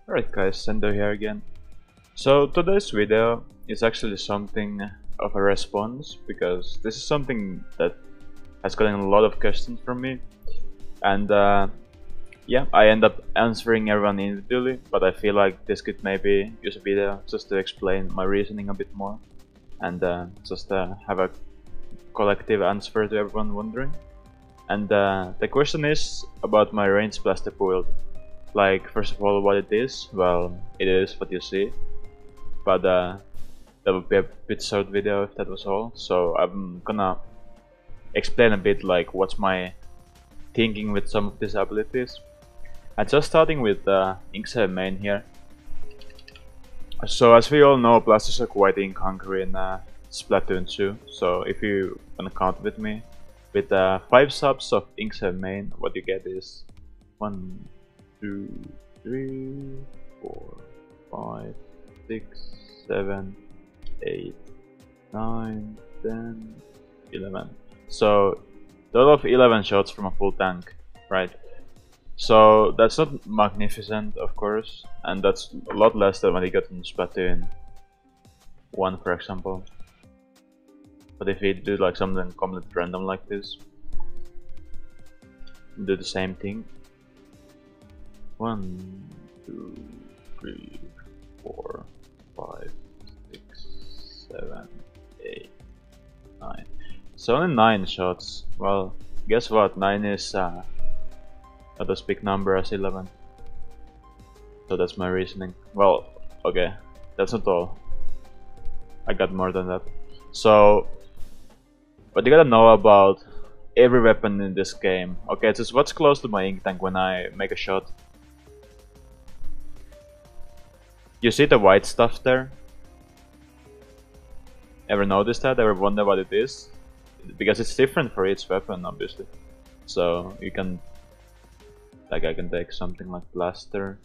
Alright guys, Sendou here again. So today's video is actually something of a response because this is something that has gotten a lot of questions from me, and yeah, I end up answering everyone individually, but I feel like this could maybe use a video just to explain my reasoning a bit more and just have a collective answer to everyone wondering. And the question is about my range blaster build. Like, first of all, what it is. Well, it is what you see, but that would be a bit short video if that was all. So I'm gonna explain a bit like what's my thinking with some of these abilities. And just starting with Ink7 main here. So as we all know, blasters are quite ink hungry in Splatoon 2. So if you wanna count with me, with 5 subs of Ink7 main, what you get is 1, 2, 3, 4, 5, 6, 7, 8, 9, 10, 11. So total of 11 shots from a full tank, right? So that's not magnificent, of course, and that's a lot less than what you got in Splatoon 1, for example. But if you do like something completely random like this, do the same thing. 1, 2, 3, 4, 5, 6, 7, 8, 9. So only 9 shots. Well, guess what? 9 is not as big number as 11. So that's my reasoning. Well, okay, that's not all. I got more than that. So, what you gotta know about every weapon in this game. Okay, just what's close to my ink tank when I make a shot. You see the white stuff there? Ever noticed that? Ever wonder what it is? Because it's different for each weapon, obviously. So you can, like, I can take something like blaster.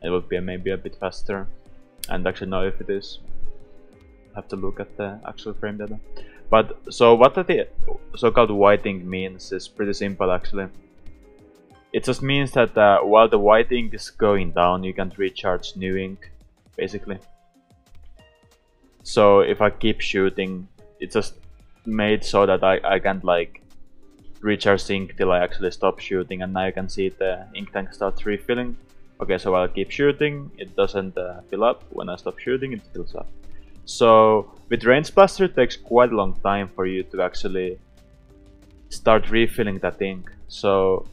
It would be maybe a bit faster, and actually know if it is. Have to look at the actual frame data. But so what the so-called white ink means is pretty simple actually. It just means that while the white ink is going down, you can't recharge new ink, basically. So if I keep shooting, it's just made so that I can't like recharge ink till I actually stop shooting, and now you can see the ink tank starts refilling. Okay, so while I keep shooting, it doesn't fill up. When I stop shooting, it fills up. So with range blaster, it takes quite a long time for you to actually start refilling that ink. So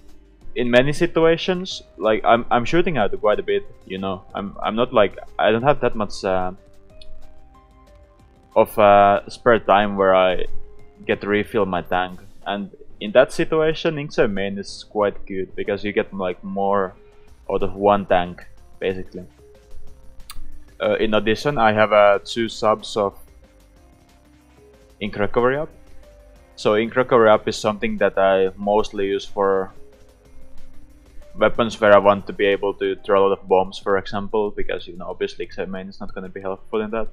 in many situations, like I'm shooting out quite a bit, you know. I'm not like, I don't have that much of spare time where I get to refill my tank, and in that situation, Ink7 main is quite good because you get like more out of one tank, basically. In addition, I have 2 subs of ink recovery up. So ink recovery up is something that I mostly use for weapons where I want to be able to throw a lot of bombs, for example, because, you know, obviously Ink7 main is not going to be helpful in that.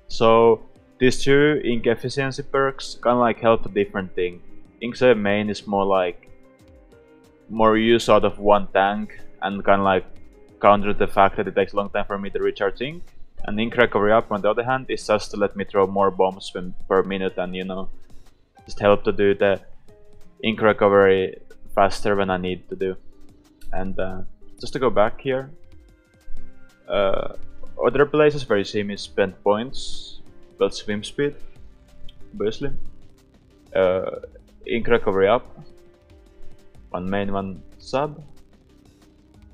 So these 2 ink efficiency perks kind of like help a different thing. Ink7 main is more like more use out of one tank and kind of like counter the fact that it takes a long time for me to recharge ink. And ink recovery up, on the other hand, is just to let me throw more bombs per minute and, you know, just help to do the ink recovery faster when I need to do. And just to go back here, other places where you see me spend points, but swim speed, obviously, ink recovery up, one main, one sub,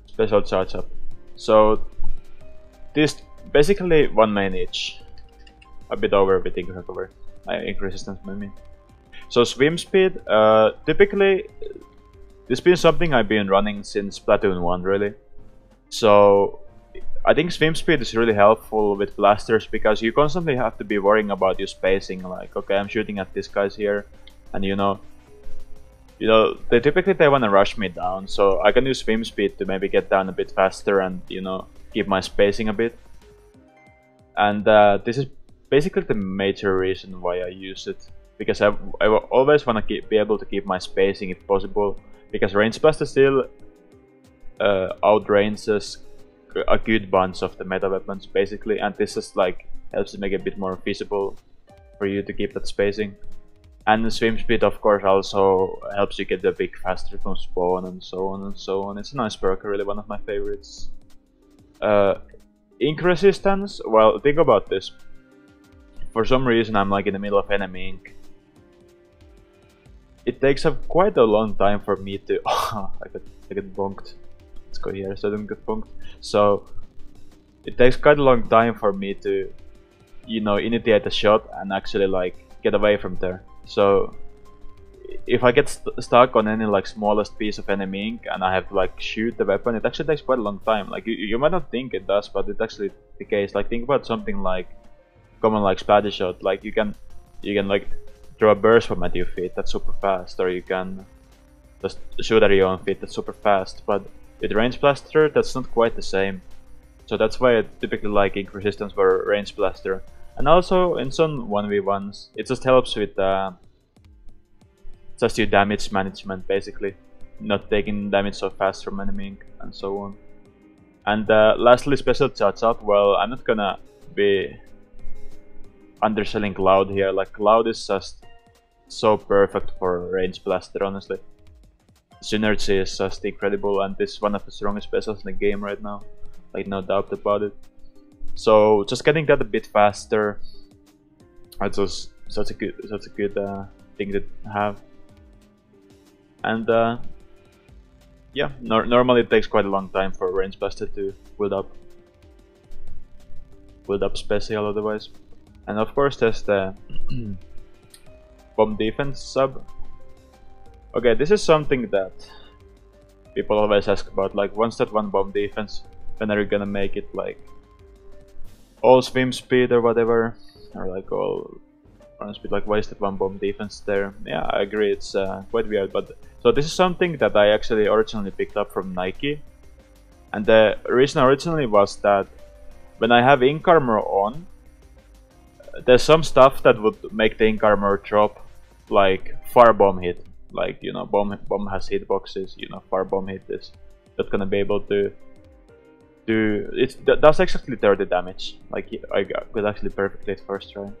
special charge up. So this basically one main each, a bit over with ink recovery, ink resistance maybe. So swim speed, typically this has been something I've been running since Splatoon 1 really. So I think swim speed is really helpful with blasters because you constantly have to be worrying about your spacing, like, okay, I'm shooting at these guys here, and you know they typically want to rush me down, so I can use swim speed to maybe get down a bit faster and, you know, keep my spacing a bit. And this is basically the major reason why I use it, because I always want to be able to keep my spacing if possible, because range blast is still outranges a good bunch of the meta weapons basically, and this is like helps it make it a bit more feasible for you to keep that spacing. And the swim speed of course also helps you get the big faster from spawn and so on and so on. It's a nice perk, really one of my favorites. Ink resistance, well, think about this. For some reason I'm like in the middle of enemy ink. It takes up quite a long time for me to I get bonked. Let's go here so I don't get bonked. So it takes quite a long time for me to, you know, initiate a shot and actually like get away from there. So if I get stuck on any like smallest piece of enemy ink and I have to like shoot the weapon, it actually takes quite a long time. Like you might not think it does, but it's actually the case. Like think about something like common like splatter shot. Like you can like throw a burst bomb at your feet, that's super fast, or you can just shoot at your own feet, that's super fast. But with range blaster, that's not quite the same. So that's why I typically like ink resistance for range blaster. And also in some 1v1s, it just helps with just your damage management basically, not taking damage so fast from enemy ink and so on. And lastly, special shout out. Well, I'm not gonna be underselling Cloud here. Like Cloud is just so perfect for range blaster, honestly. Synergy is just incredible, and this is one of the strongest specials in the game right now, like no doubt about it. So just getting that a bit faster, it's just such a good thing to have. And yeah, normally it takes quite a long time for range blaster to build up special otherwise. And of course there's the bomb defense sub. Okay, this is something that people always ask about, like once that one bomb defense, when are you gonna make it like all swim speed or whatever, or like all run speed, like why is that one bomb defense there? Yeah, I agree, it's quite weird. But so this is something that I actually originally picked up from Nike, and the reason originally was that when I have ink armor on, there's some stuff that would make the ink armor drop, like far bomb hit. Like, you know, bomb has hitboxes, you know, far bomb hit is not gonna be able to do it. Does exactly 30 damage. Like I could actually perfectly hit first try.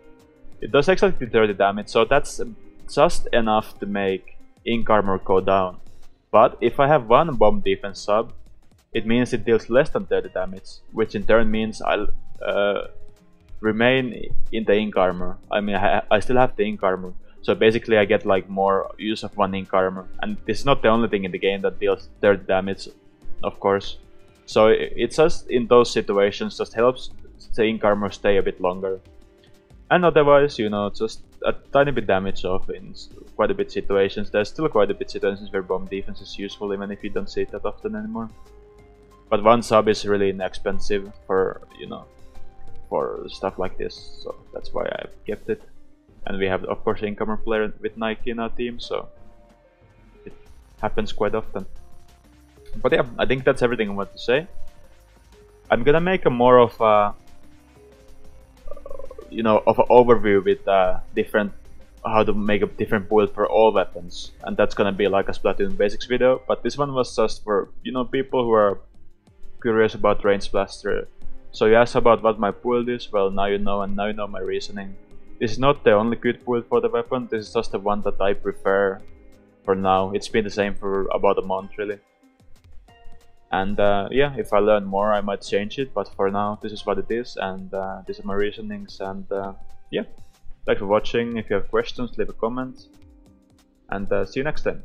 It does exactly 30 damage, so that's just enough to make ink armor go down. But if I have one bomb defense sub, it means it deals less than 30 damage, which in turn means I'll remain in the ink armor. I mean, I still have the ink armor. So basically I get like more use of one ink armor. And this is not the only thing in the game that deals 30 damage, of course. So it's just in those situations just helps the ink armor stay a bit longer. And otherwise, you know, just a tiny bit damage off in quite a bit situations. There's still quite a bit situations where bomb defense is useful, even if you don't see it that often anymore. But one sub is really inexpensive for, you know, for stuff like this. So that's why I've kept it. And we have, of course, an incomer player with Nike in our team, so it happens quite often. But yeah, I think that's everything I want to say. I'm gonna make a more of a, you know, of an overview with different, how to make a different build for all weapons, and that's gonna be like a Splatoon basics video. But this one was just for, you know, people who are curious about range blaster. So you asked about what my build is. Well, now you know, and now you know my reasoning. This is not the only good build for the weapon, this is just the one that I prefer for now. It's been the same for about a month really. And yeah, if I learn more I might change it, but for now this is what it is, and these are my reasonings. And yeah, thanks for watching. If you have questions, leave a comment, and see you next time.